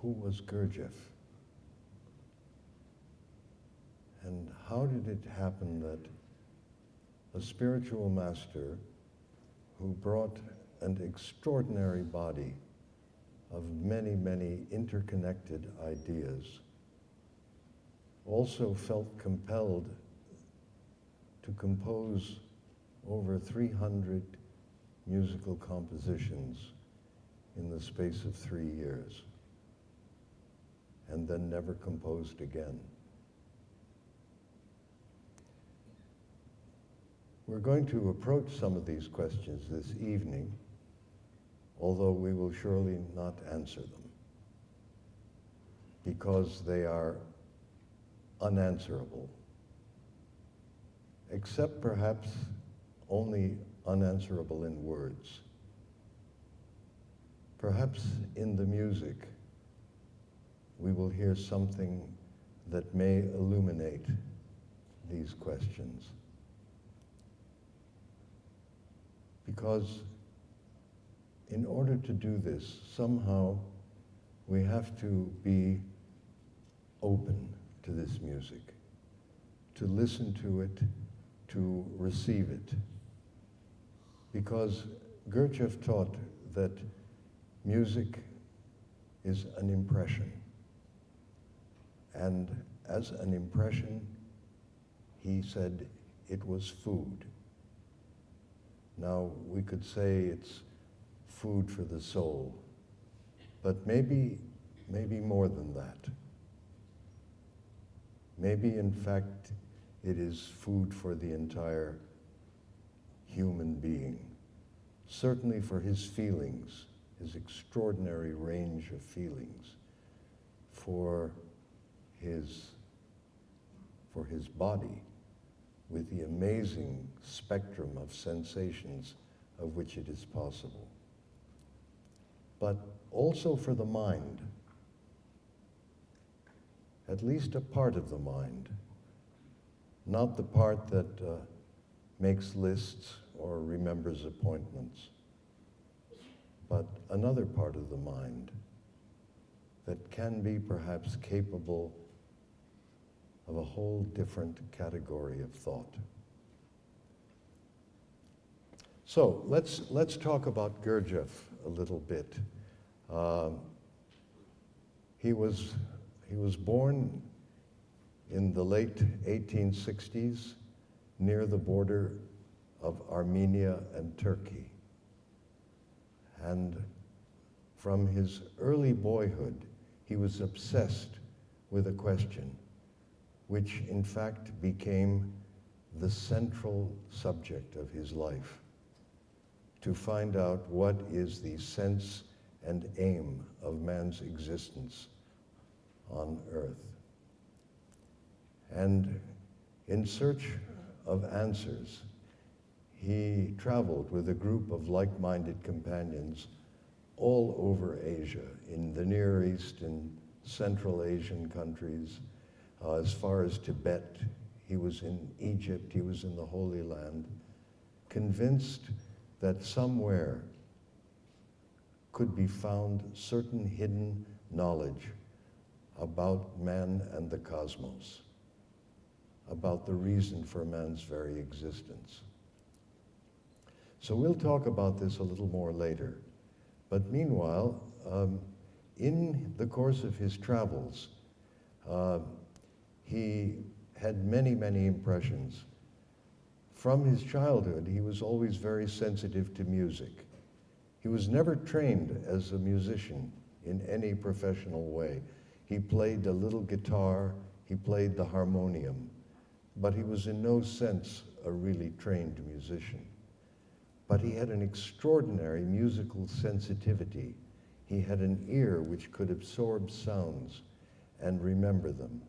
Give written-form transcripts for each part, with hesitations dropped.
who was Gurdjieff? And how did it happen that a spiritual master who brought an extraordinary body of many, many interconnected ideas also felt compelled to compose over 300 musical compositions in the space of 3 years, and then never composed again? We're going to approach some of these questions this evening, although we will surely not answer them, because they are unanswerable, except perhaps only unanswerable in words. Perhaps in the music, we will hear something that may illuminate these questions. Because in order to do this, somehow we have to be open to this music, to listen to it, to receive it. Because Gurdjieff taught that music is an impression. And as an impression, he said it was food. Now, we could say it's food for the soul, but maybe more than that. Maybe, in fact, it is food for the entire human being, certainly for his feelings, his extraordinary range of feelings, for his body, with the amazing spectrum of sensations of which it is possible. But also for the mind, at least a part of the mind, not the part that makes lists or remembers appointments, but another part of the mind that can be perhaps capable of a whole different category of thought. So let's talk about Gurdjieff a little bit. He was born in the late 1860s near the border of Armenia and Turkey. And from his early boyhood, he was obsessed with a question, which in fact became the central subject of his life, to find out what is the sense and aim of man's existence on earth. And in search of answers, he traveled with a group of like-minded companions all over Asia, in the Near East, in Central Asian countries, as far as Tibet. He was in Egypt, he was in the Holy Land, convinced that somewhere could be found certain hidden knowledge about man and the cosmos, about the reason for man's very existence. So we'll talk about this a little more later. But meanwhile, in the course of his travels, he had many, many impressions. From his childhood, he was always very sensitive to music. He was never trained as a musician in any professional way. He played a little guitar, he played the harmonium, but he was in no sense a really trained musician. But he had an extraordinary musical sensitivity. He had an ear which could absorb sounds and remember them.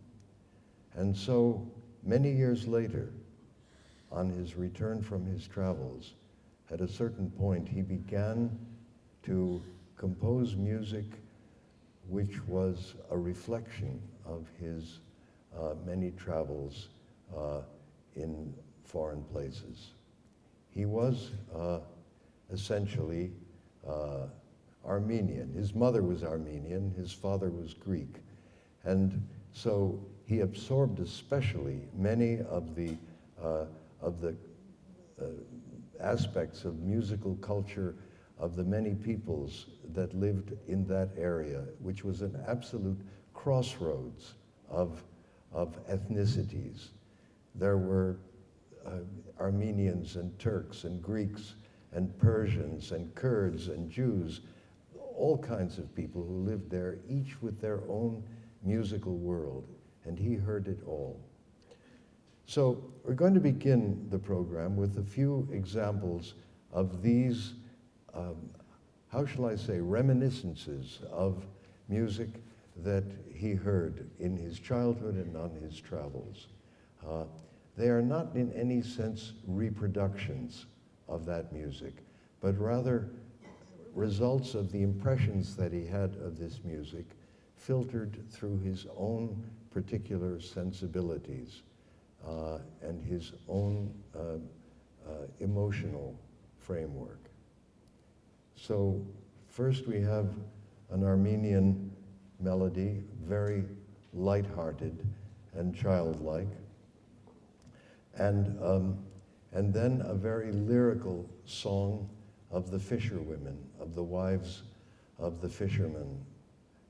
And so, many years later, on his return from his travels, at a certain point, he began to compose music which was a reflection of his many travels in foreign places. He was essentially Armenian. His mother was Armenian, his father was Greek. And so he absorbed especially many of the aspects of musical culture of the many peoples that lived in that area, which was an absolute crossroads of ethnicities. There were Armenians and Turks and Greeks and Persians and Kurds and Jews, all kinds of people who lived there, each with their own musical world, and he heard it all. So we're going to begin the program with a few examples of these, how shall I say, reminiscences of music that he heard in his childhood and on his travels. They are not in any sense reproductions of that music, but rather results of the impressions that he had of this music filtered through his own particular sensibilities and his own emotional framework. So first we have an Armenian melody, very light-hearted and childlike, and then a very lyrical song of the fisherwomen, of the wives of the fishermen,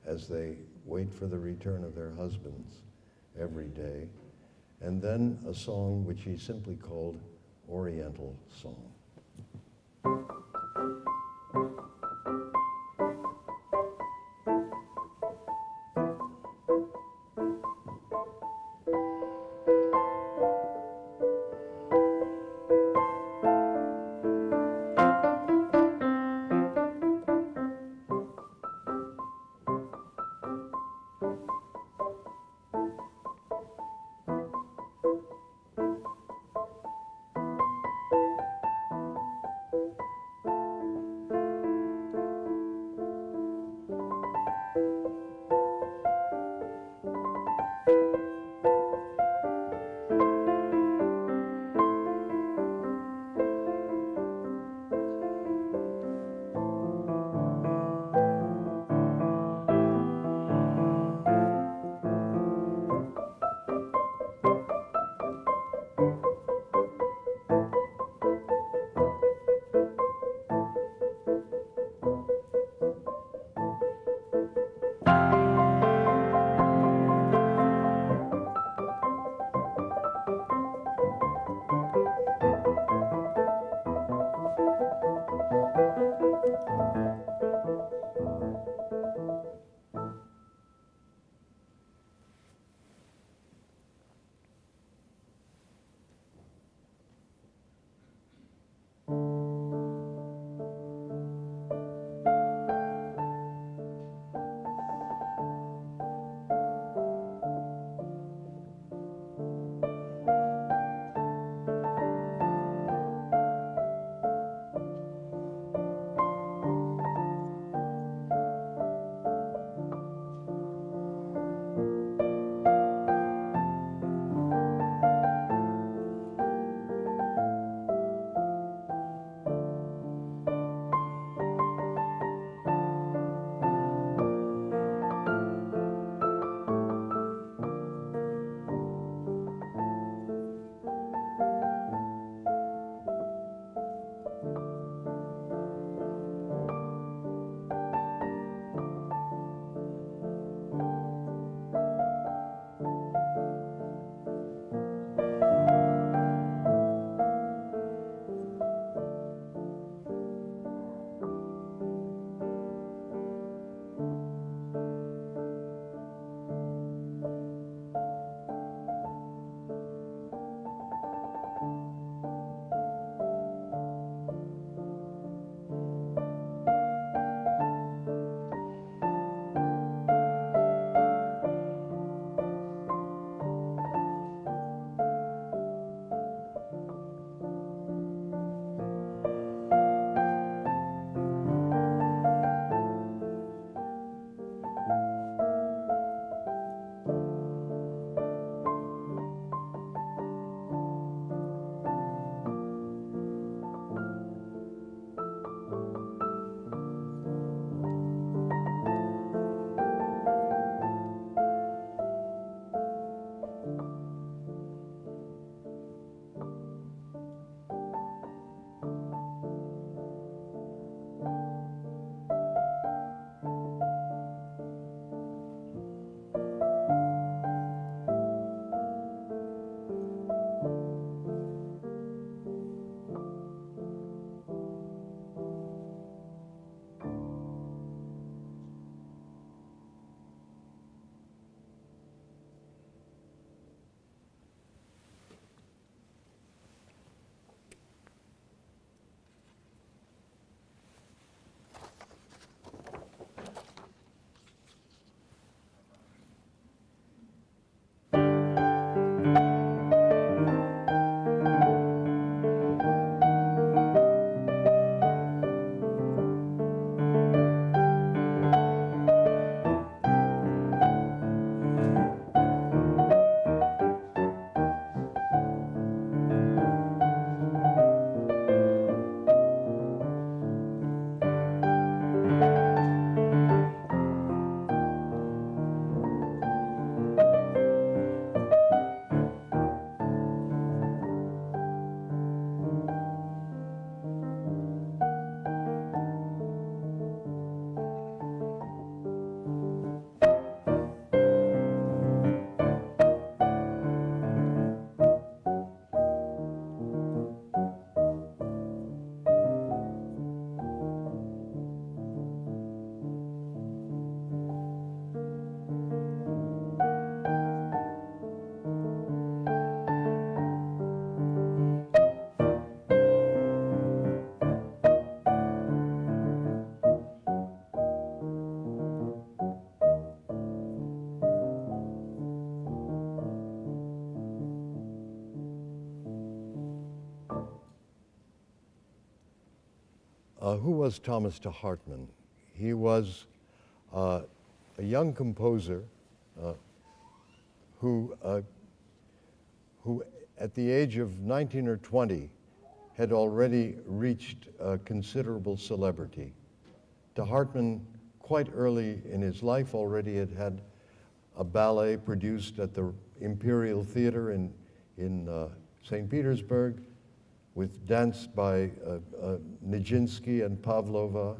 as they wait for the return of their husbands every day, and then a song which he simply called Oriental Song. Who was Thomas de Hartmann? He was a young composer who at the age of 19 or 20 had already reached considerable celebrity. De Hartmann, quite early in his life, already had a ballet produced at the Imperial Theater in St. Petersburg, with dance by Nijinsky and Pavlova,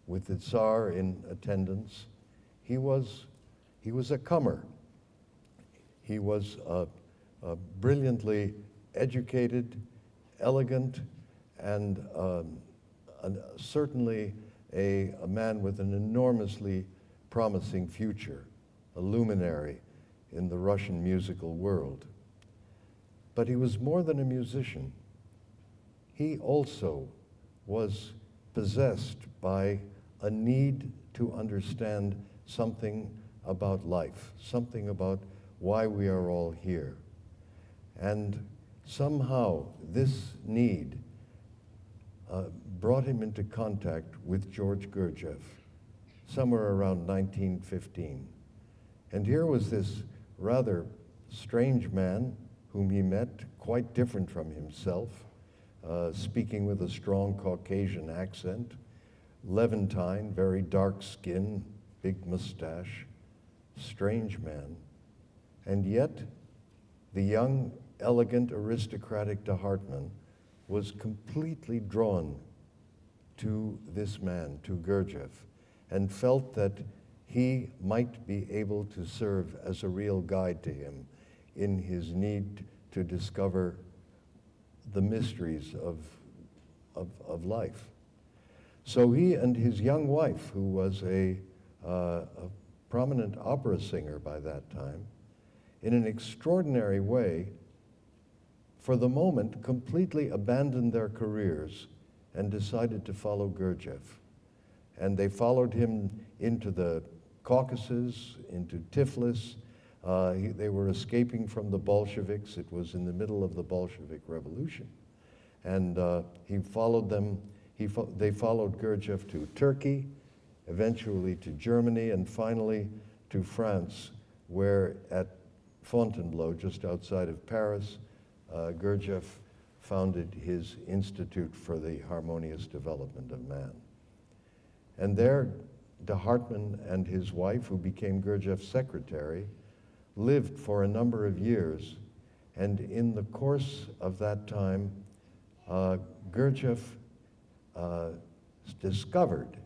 with the Tsar in attendance. He was a comer. He was brilliantly educated, elegant, and certainly a man with an enormously promising future, a luminary in the Russian musical world. But he was more than a musician. He also was possessed by a need to understand something about life, something about why we are all here. And somehow this need brought him into contact with George Gurdjieff, somewhere around 1915. And here was this rather strange man whom he met, quite different from himself, speaking with a strong Caucasian accent, Levantine, very dark skin, big mustache, strange man. And yet, the young, elegant, aristocratic de Hartmann was completely drawn to this man, to Gurdjieff, and felt that he might be able to serve as a real guide to him in his need to discover the mysteries of life. So he and his young wife, who was a prominent opera singer by that time, in an extraordinary way, for the moment, completely abandoned their careers and decided to follow Gurdjieff. And they followed him into the Caucasus, into Tiflis. They were escaping from the Bolsheviks. It was in the middle of the Bolshevik Revolution. And he followed them. They followed Gurdjieff to Turkey, eventually to Germany, and finally to France, where at Fontainebleau, just outside of Paris, Gurdjieff founded his Institute for the Harmonious Development of Man. And there, de Hartmann and his wife, who became Gurdjieff's secretary, lived for a number of years. And in the course of that time, Gurdjieff discovered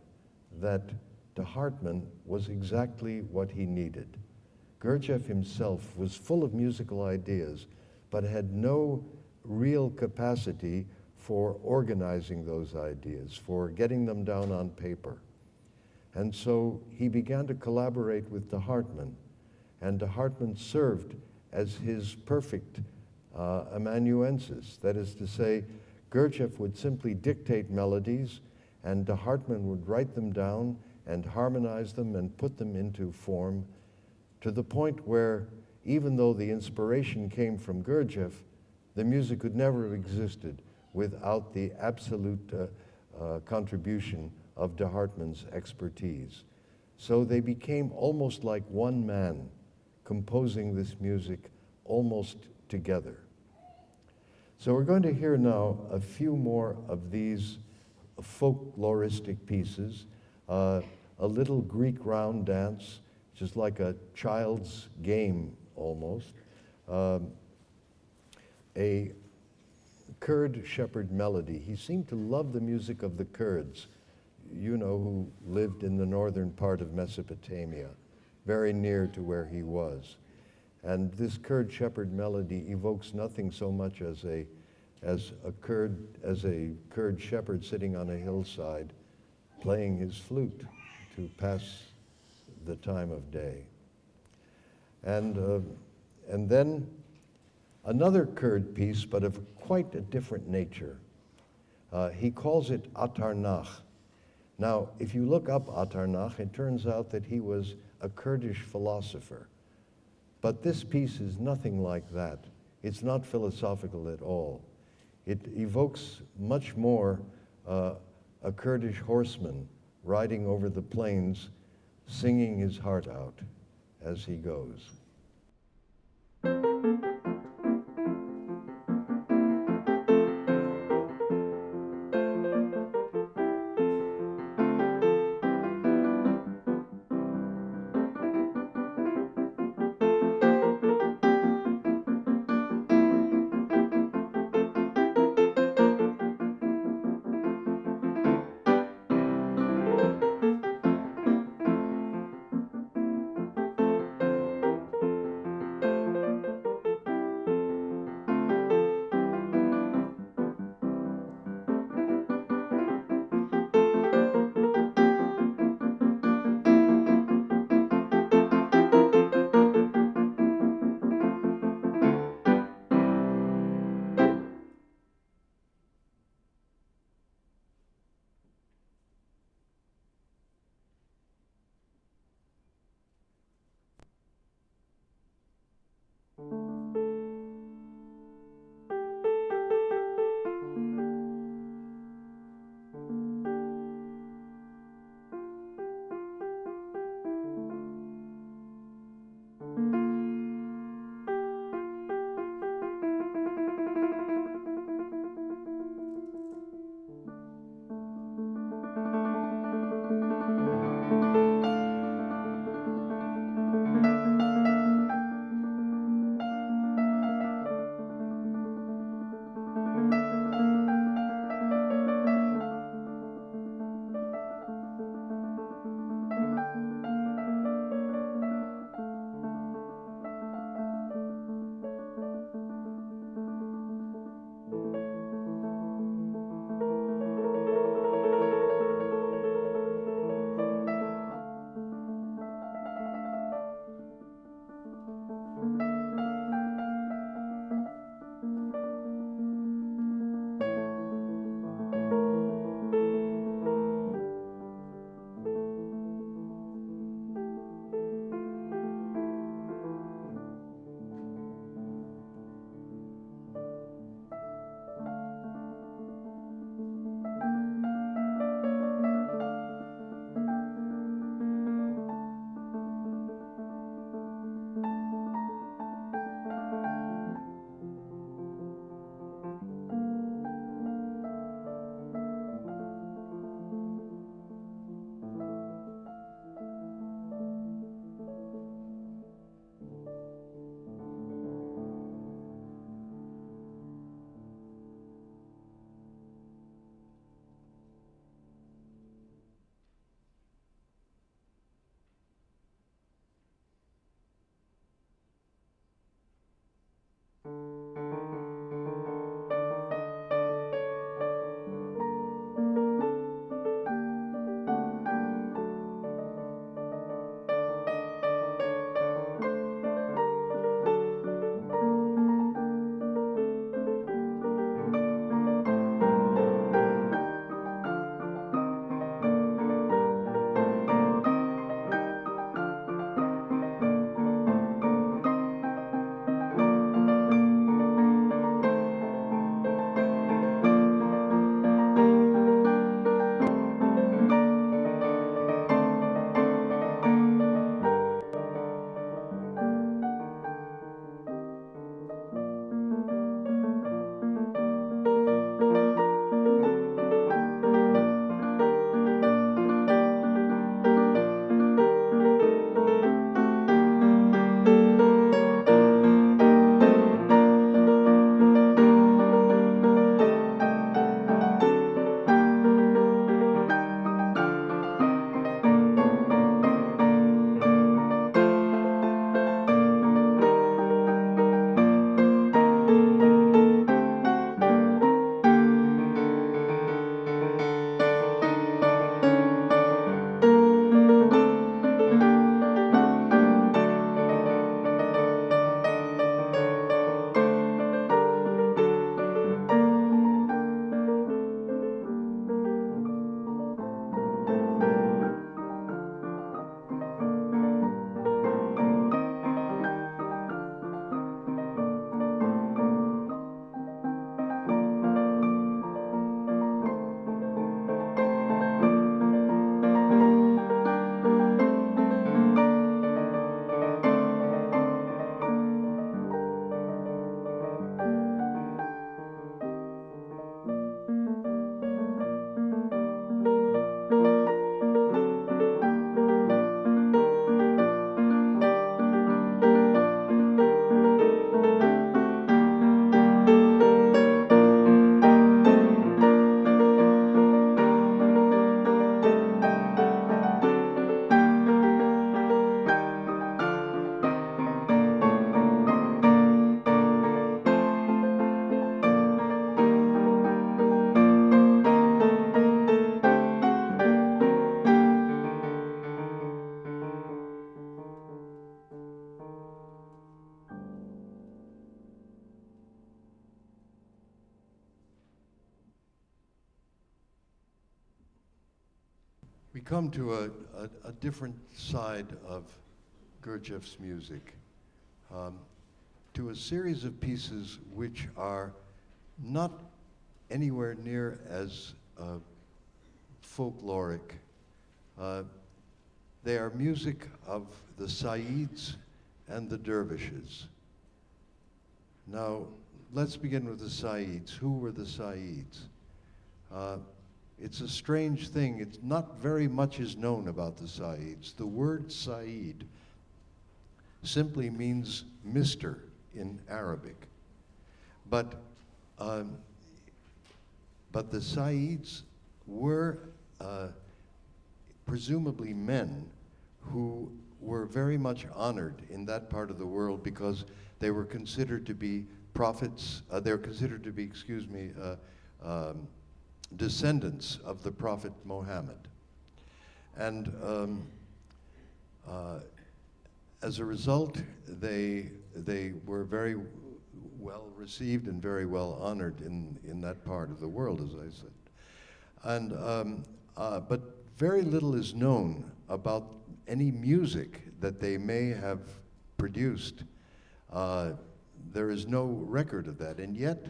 that de Hartmann was exactly what he needed. Gurdjieff himself was full of musical ideas, but had no real capacity for organizing those ideas, for getting them down on paper. And so he began to collaborate with de Hartmann, and de Hartmann served as his perfect amanuensis. That is to say, Gurdjieff would simply dictate melodies, and de Hartmann would write them down and harmonize them and put them into form, to the point where, even though the inspiration came from Gurdjieff, the music could never have existed without the absolute contribution of de Hartmann's expertise. So they became almost like one man, composing this music almost together. So we're going to hear now a few more of these folkloristic pieces, a little Greek round dance, just like a child's game almost, a Kurd shepherd melody. He seemed to love the music of the Kurds, you know, who lived in the northern part of Mesopotamia, very near to where he was. And this Kurd shepherd melody evokes nothing so much as a Kurd shepherd sitting on a hillside playing his flute to pass the time of day. And then another Kurd piece, but of quite a different nature. He calls it Atarnach. Now, if you look up Atarnach, it turns out that he was a Kurdish philosopher. But this piece is nothing like that. It's not philosophical at all. It evokes much more a Kurdish horseman riding over the plains, singing his heart out as he goes. We come to a different side of Gurdjieff's music, to a series of pieces which are not anywhere near as folkloric. They are music of the Saids and the dervishes. Now, let's begin with the Saids. Who were the Saids? It's a strange thing. It's not very much is known about the Saids. The word Said simply means mister in Arabic. But the Saids were presumably men who were very much honored in that part of the world because they were considered to be prophets, they were considered to be, descendants of the Prophet Muhammad. And as a result, they were very well received and very well honored in that part of the world, as I said. And but very little is known about any music that they may have produced. There is no record of that, and yet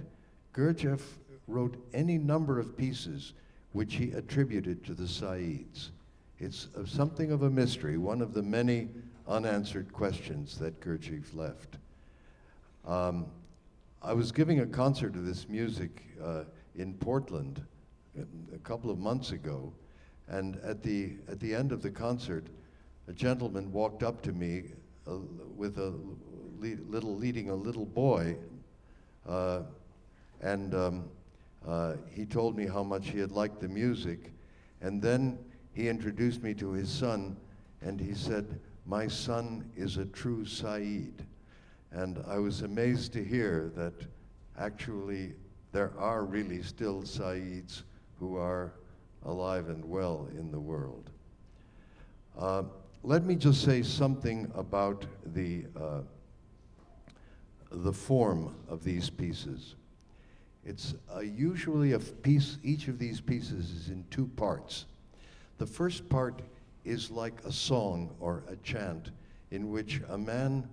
Gurdjieff wrote any number of pieces which he attributed to the Saids. It's something of a mystery, one of the many unanswered questions that Gurdjieff left. I was giving a concert of this music in Portland a couple of months ago, and at the end of the concert, a gentleman walked up to me with leading a little boy, and he told me how much he had liked the music, and then he introduced me to his son, and he said, "My son is a true Said." And I was amazed to hear that actually there are really still Saids who are alive and well in the world. Let me just say something about the form of these pieces. It's usually a piece, each of these pieces is in two parts. The first part is like a song or a chant in which a man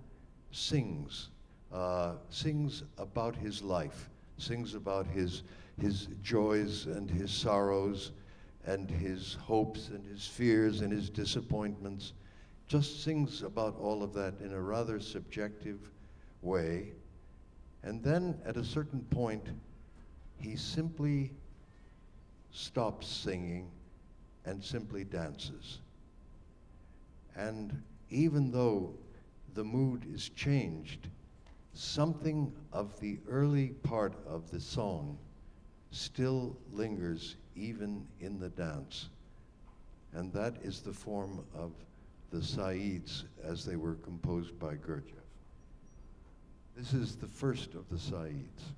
sings about his life, sings about his joys and his sorrows and his hopes and his fears and his disappointments, just sings about all of that in a rather subjective way. And then at a certain point, he simply stops singing and simply dances. And even though the mood is changed, something of the early part of the song still lingers even in the dance. And that is the form of the Saids as they were composed by Gurdjieff. This is the first of the Saids.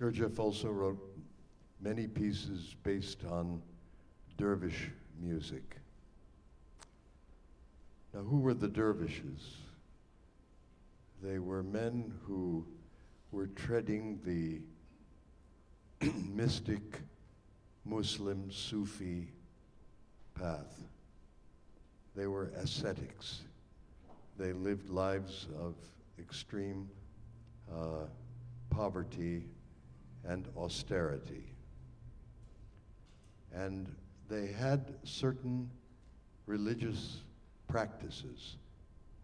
Gurdjieff also wrote many pieces based on dervish music. Now, who were the dervishes? They were men who were treading the mystic Muslim Sufi path. They were ascetics. They lived lives of extreme poverty and austerity. And they had certain religious practices,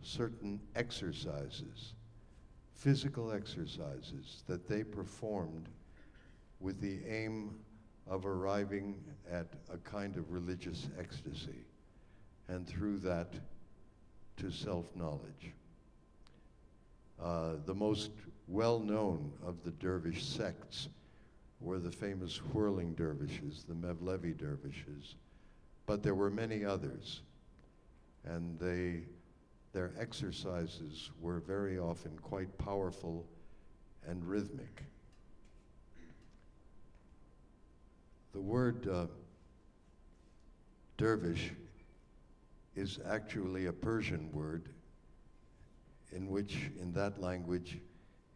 certain exercises, physical exercises that they performed with the aim of arriving at a kind of religious ecstasy, and through that to self-knowledge. The most well-known of the dervish sects were the famous whirling dervishes, the Mevlevi dervishes, but there were many others, and their exercises were very often quite powerful and rhythmic. The word dervish is actually a Persian word in which, in that language,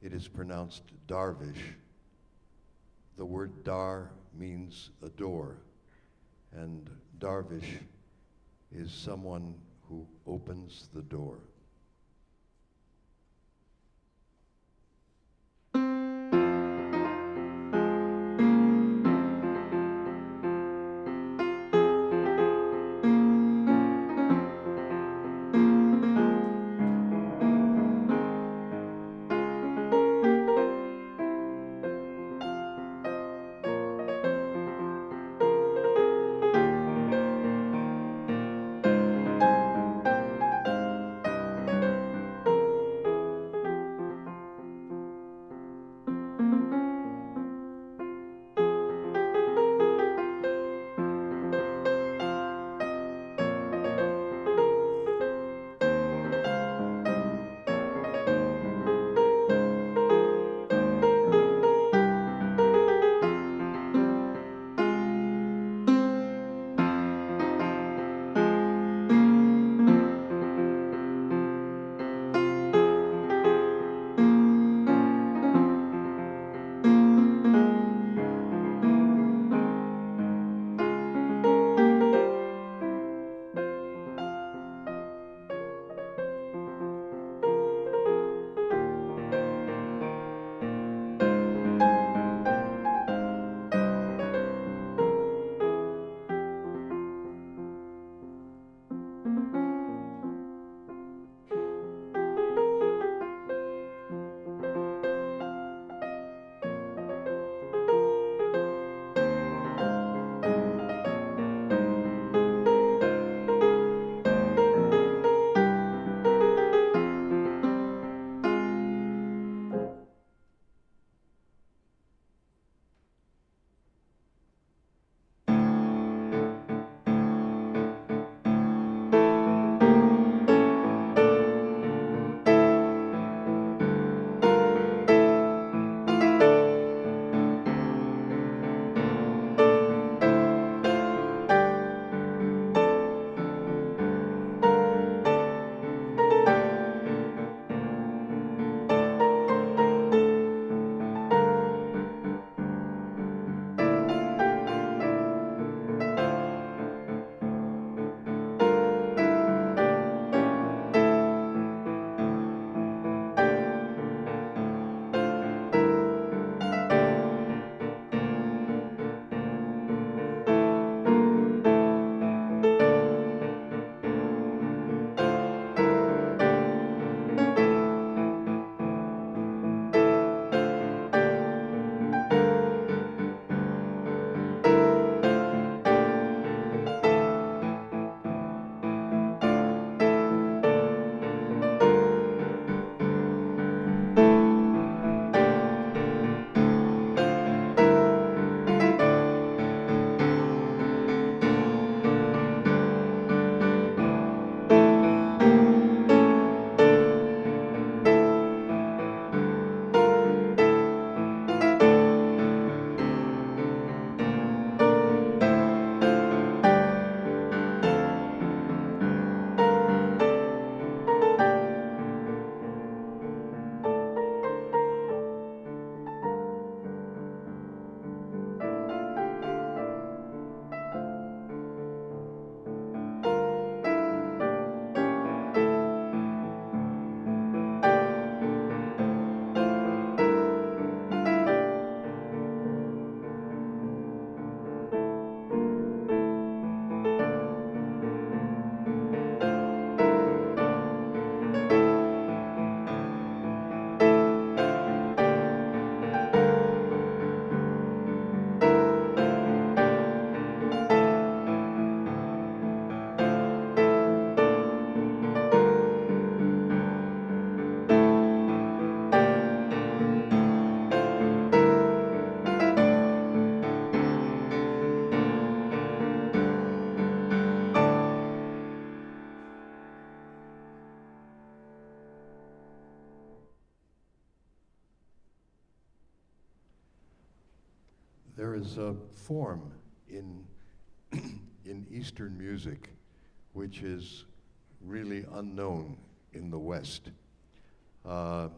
it is pronounced darvish. The word dar means a door, and darvish is someone who opens the door. is a form in, in Eastern music which is really unknown in the West. Not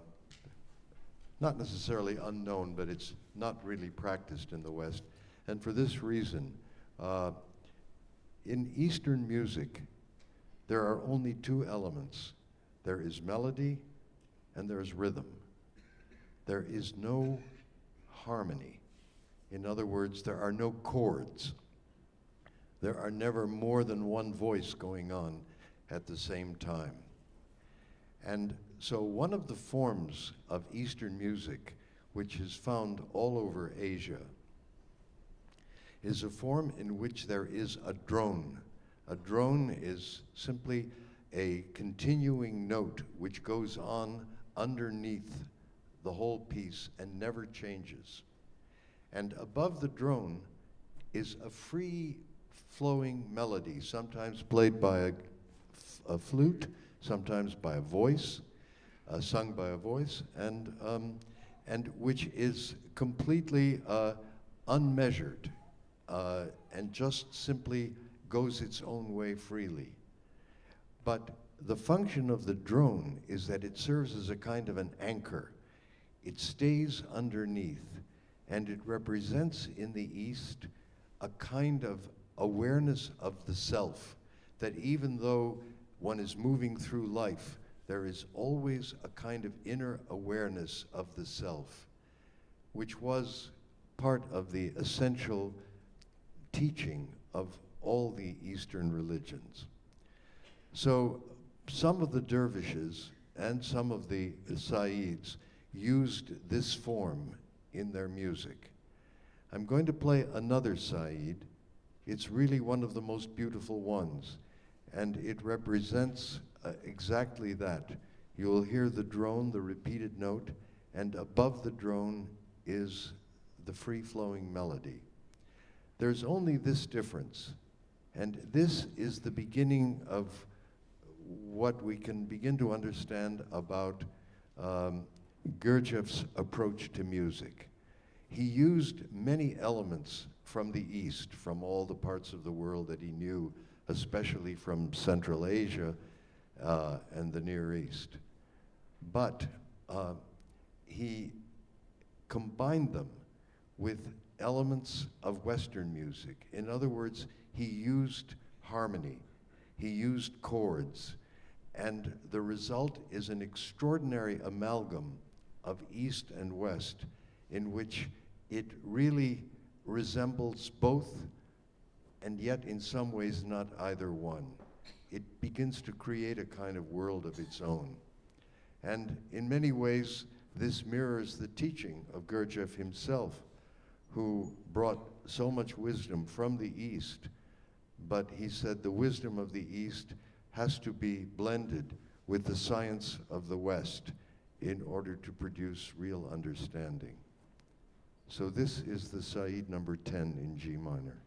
necessarily unknown, but it's not really practiced in the West. And for this reason, in Eastern music, there are only two elements. There is melody and there is rhythm. There is no harmony. In other words, there are no chords. There are never more than one voice going on at the same time. And so one of the forms of Eastern music, which is found all over Asia, is a form in which there is a drone. A drone is simply a continuing note which goes on underneath the whole piece and never changes. And above the drone is a free flowing melody, sometimes played by a flute, sometimes by a voice, sung by a voice, and which is completely unmeasured and just simply goes its own way freely. But the function of the drone is that it serves as a kind of an anchor. It stays underneath, and it represents in the East a kind of awareness of the self, that even though one is moving through life, there is always a kind of inner awareness of the self, which was part of the essential teaching of all the Eastern religions. So some of the dervishes and some of the Sayyids used this form in their music. I'm going to play another Sayyid. It's really one of the most beautiful ones, and it represents exactly that. You'll hear the drone, the repeated note, and above the drone is the free-flowing melody. There's only this difference, and this is the beginning of what we can begin to understand about Gurdjieff's approach to music. He used many elements from the East, from all the parts of the world that he knew, especially from Central Asia and the Near East. But he combined them with elements of Western music. In other words, he used harmony, he used chords, and the result is an extraordinary amalgam of East and West, in which it really resembles both, and yet in some ways not either one. It begins to create a kind of world of its own. And in many ways, this mirrors the teaching of Gurdjieff himself, who brought so much wisdom from the East, but he said the wisdom of the East has to be blended with the science of the West in order to produce real understanding. So this is the Sayyid number 10 in G minor.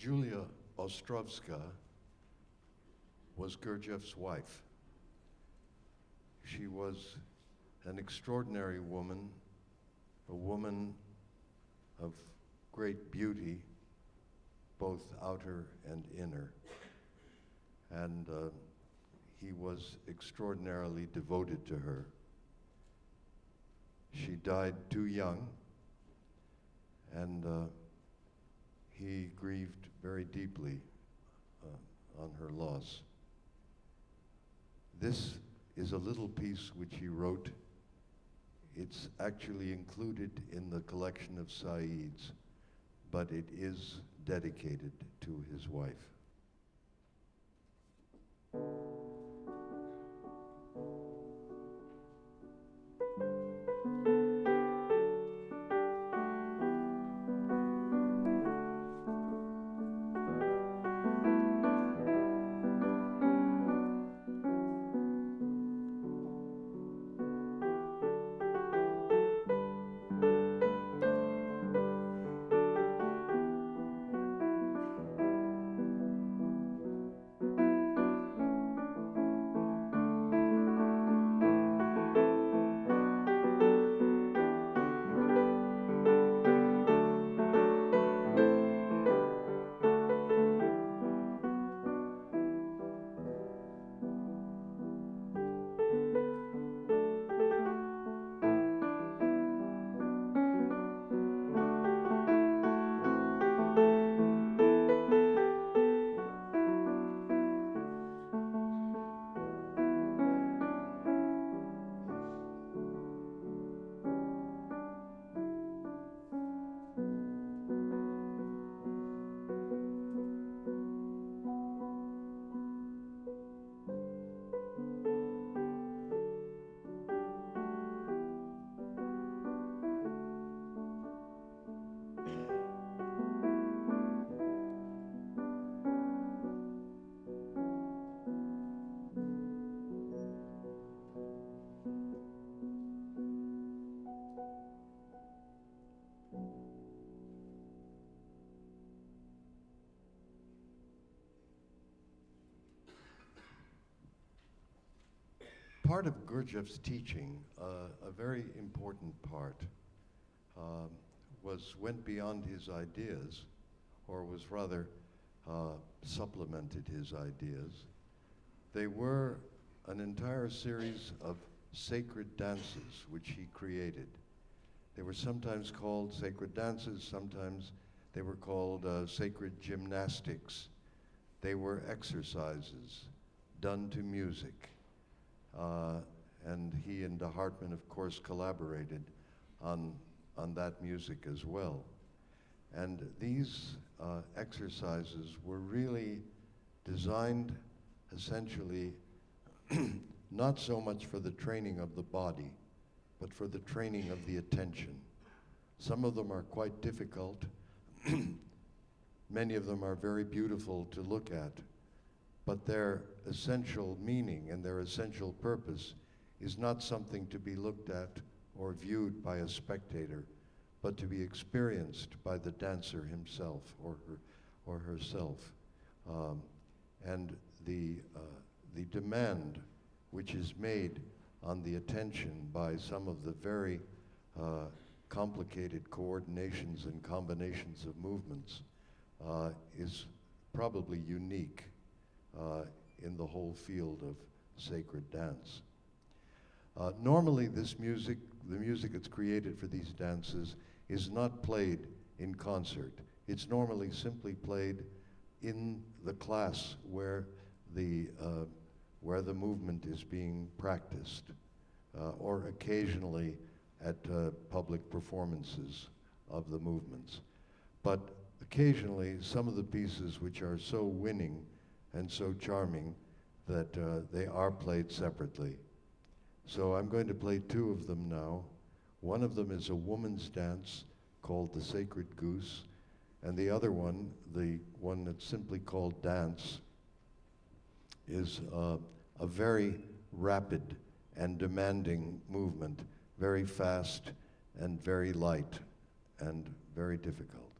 Julia Ostrovska was Gurdjieff's wife. She was an extraordinary woman, a woman of great beauty, both outer and inner. And he was extraordinarily devoted to her. She died too young, and he grieved very deeply on her loss. This is a little piece which he wrote. It's actually included in the collection of Said's, but it is dedicated to his wife. Part of Gurdjieff's teaching, a very important part, went beyond his ideas, or was rather supplemented his ideas. They were an entire series of sacred dances which he created. They were sometimes called sacred dances, sometimes they were called sacred gymnastics. They were exercises done to music. And he and Hartmann, of course, collaborated on that music as well. And these exercises were really designed essentially not so much for the training of the body, but for the training of the attention. Some of them are quite difficult. Many of them are very beautiful to look at. But their essential meaning and their essential purpose is not something to be looked at or viewed by a spectator, but to be experienced by the dancer himself or herself. And the demand which is made on the attention by some of the very complicated coordinations and combinations of movements is probably unique in the whole field of sacred dance. Normally the music that's created for these dances is not played in concert. It's normally simply played in the class where the movement is being practiced, or occasionally at public performances of the movements. But occasionally some of the pieces which are so winning and so charming that they are played separately. So I'm going to play two of them now. One of them is a woman's dance called the Sacred Goose, and the other one, the one that's simply called Dance, is a very rapid and demanding movement, very fast and very light and very difficult.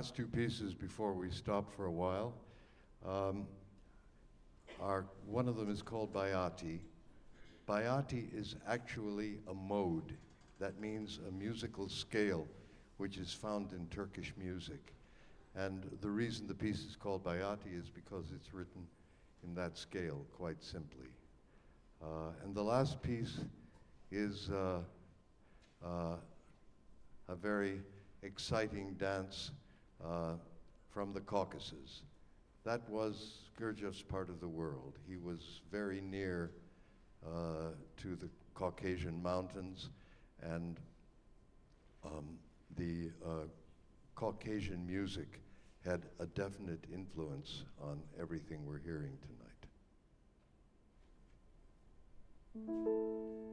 last two pieces before we stop for a while one of them is called Bayati. Bayati is actually a mode. That means a musical scale which is found in Turkish music. And the reason the piece is called Bayati is because it's written in that scale, quite simply. And the last piece is a very exciting dance from the Caucasus. That was Gurdjieff's part of the world. He was very near to the Caucasian mountains, and the Caucasian music had a definite influence on everything we're hearing tonight.